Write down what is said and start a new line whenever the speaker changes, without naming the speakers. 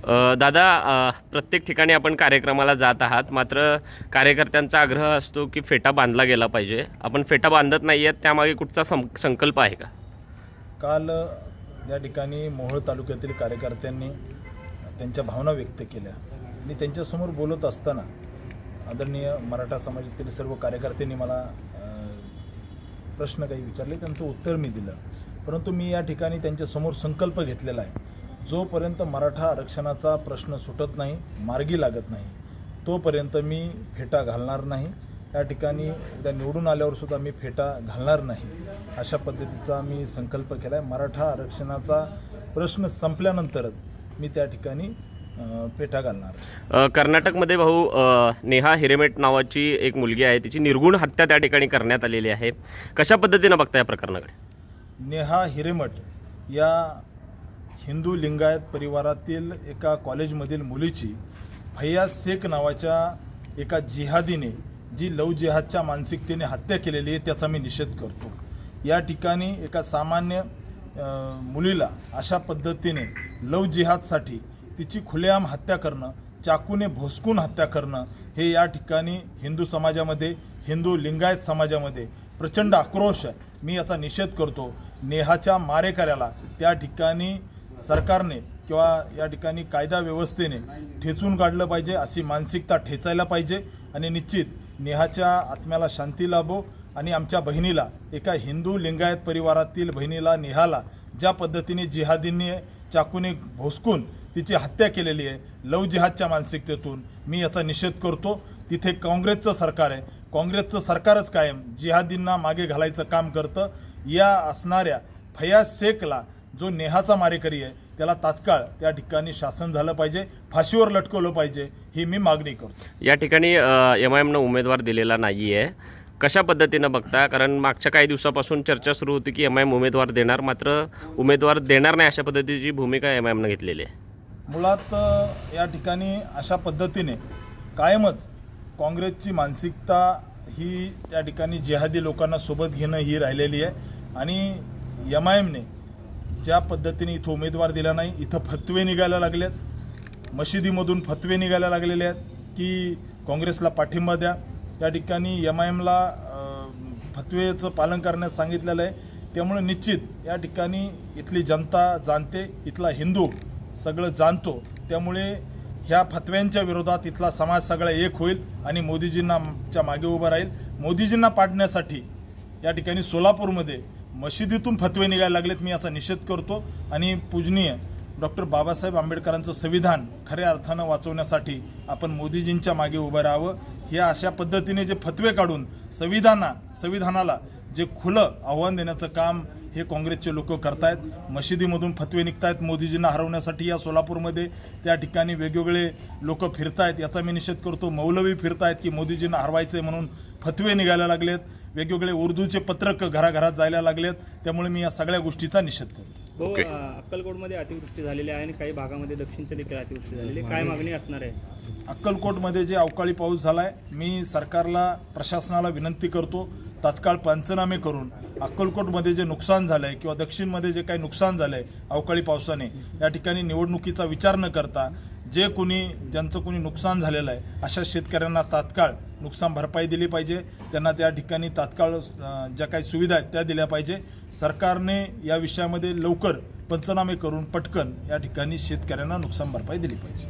दादा, प्रत्येक ठिकाणी आपण कार्यक्रमाला जात आहात, मात्र कार्यकर्त्यांचा आग्रह असतो की फेटा बांधला गेला पाहिजे. आपण फेटा बांधत नाही आहेत, त्यामागे कुठचा संकल्प आहे का?
काल या ठिकाणी मोहोळ तालुक्यातील कार्यकर्त्यांनी त्यांच्या भावना व्यक्त केल्या आणि त्यांच्यासमोर बोलत असताना आदरणीय मराठा समाजातील सर्व कार्यकर्त्यांनी मला प्रश्न काही विचारले, त्यांचं उत्तर मी दिलं. परंतु मी या ठिकाणी त्यांच्यासमोर संकल्प घेतलेला आहे, जोपर्यंत मराठा आरक्षणाचा प्रश्न सुटत नाही, मार्गी लागत नाही, तोपर्यंत मी फेटा घालणार नाही. या ठिकाणी उद्या निवडून आल्यावर सुद्धा मी फेटा घालणार नाही, अशा पद्धतीचा मी संकल्प केला आहे. मराठा आरक्षणाचा प्रश्न संपल्यानंतरच मी त्या ठिकाणी फेटा घालणार.
कर्नाटकमध्ये भाऊ नेहा हिरेमेट नावाची एक मुलगी आहे, तिची निर्गुण हत्या त्या ठिकाणी करण्यात आलेली आहे. कशा पद्धतीनं बघता या प्रकरणाकडे?
नेहा हिरेमठ या हिंदू लिंगायत परिवारातील एका कॉलेजमधील मुलीची फैयाज शेख नावाच्या एका जिहादीने जी लव जिहादच्या मानसिकतेने हत्या केलेली आहे, त्याचा मी निषेध करतो. या ठिकाणी एका सामान्य मुलीला अशा पद्धतीने लव जिहादसाठी तिची खुलेआम हत्या करणं, चाकूने भोसकून हत्या करणं, हे या ठिकाणी हिंदू समाजामध्ये, हिंदू लिंगायत समाजामध्ये प्रचंड आक्रोश आहे. मी याचा निषेध करतो. नेहाच्या मारेकऱ्याला त्या ठिकाणी सरकारने किंवा या ठिकाणी कायदा व्यवस्थेने ठेचून काढलं पाहिजे, अशी मानसिकता ठेचायला पाहिजे. आणि निश्चित नेहाच्या आत्म्याला शांती लाभो. आणि आमच्या बहिणीला, एका हिंदू लिंगायत परिवारातील बहिणीला, नेहाला ज्या पद्धतीने जिहादींनी चाकूने भोसकून तिची हत्या केलेली आहे लव जिहादच्या मानसिकतेतून, मी याचा निषेध करतो. तिथे काँग्रेसचं सरकार आहे, काँग्रेसचं सरकारच कायम जिहादींना मागे घालायचं काम करतं. या असणाऱ्या फैयाज शेखला, जो नेहाचा मारेकरी आहे, त्याला तात्काळ त्या ठिकाणी शासन झालं पाहिजे, फाशीवर लटकवलं पाहिजे, ही मी मागणी करतो.
या ठिकाणी MIMनं उमेदवार दिलेला नाही आहे, कशा पद्धतीनं बघता? कारण मागच्या काही दिवसापासून चर्चा सुरू होती की MIM उमेदवार देणार, मात्र उमेदवार देणार नाही, अशा पद्धतीची भूमिका MIMनं घेतलेली आहे.
मुळात या ठिकाणी अशा पद्धतीने कायमच काँग्रेसची मानसिकता ही त्या ठिकाणी जिहादी लोकांना सोबत घेणं ही राहिलेली आहे. आणि MIMने ज्या पद्धतीने इथं उमेदवार दिला नाही, इथं फतवे निघायला लागलेत, मशिदीमधून फतवे निघायला लागलेले आहेत की काँग्रेसला पाठिंबा द्या. त्या ठिकाणी MIMला फतवेचं पालन करण्यास सांगितलेलं आहे. त्यामुळे निश्चित या ठिकाणी इथली जनता जाणते, इथला हिंदू सगळं जाणतो. त्यामुळे ह्या फतव्यांच्या विरोधात इथला समाज सगळा एक होईल आणि मोदीजींच्या मागे उभा राहील. मोदीजींना पाडण्यासाठी या ठिकाणी सोलापूरमध्ये मशिदीतून फतवे निघायला लागलेत, मी याचा निषेध करतो. आणि पूजनीय डॉक्टर बाबासाहेब आंबेडकरांचं संविधान खऱ्या अर्थानं वाचवण्यासाठी आपण मोदीजींच्या मागे उभं राहावं. हे अशा पद्धतीने जे फतवे काढून संविधानाला जे खुलं आव्हान देण्याचं काम हे काँग्रेसचे लोक करतायत. मशिदीमधून फतवे निघतायत मोदीजींना हरवण्यासाठी. या सोलापूरमध्ये त्या ठिकाणी वेगवेगळे लोक फिरतायत, याचा मी निषेध करतो. मौलवी फिरतायत की मोदीजींना हरवायचे म्हणून फतवे निघायला लागलेत. वेगवेगळे उर्दूचे पत्रक घराघरात जायला लागलेत. त्यामुळे मी या सगळ्या गोष्टीचा निषेध करतो.
अक्कलकोटमध्ये अतिवृष्टी झालेली आहे आणि काही भागामध्ये दक्षिणच्या देखील अतिवृष्टी झालेली आहे, काय मागणी असणार आहे?
अक्कलकोटमध्ये जे अवकाळी पाऊस झालाय, मी सरकारला, प्रशासनाला विनंती करतो, तात्काळ पंचनामे करून अक्कलकोटमध्ये जे नुकसान झालंय किंवा दक्षिणमध्ये जे काही नुकसान झालंय अवकाळी पावसाने, या ठिकाणी निवडणुकीचा विचार न करता ज्यांचं कोणी नुकसान झालेलं आहे अशा शेतकऱ्यांना तात्काळ नुकसान भरपाई दिली पाहिजे. त्यांना त्या ठिकाणी तात्काळ ज्या काही सुविधा आहेत त्या दिल्या पाहिजे. सरकारने या विषयामध्ये लवकर पंचनामे करून पटकन या ठिकाणी शेतकऱ्यांना नुकसान भरपाई दिली पाहिजे.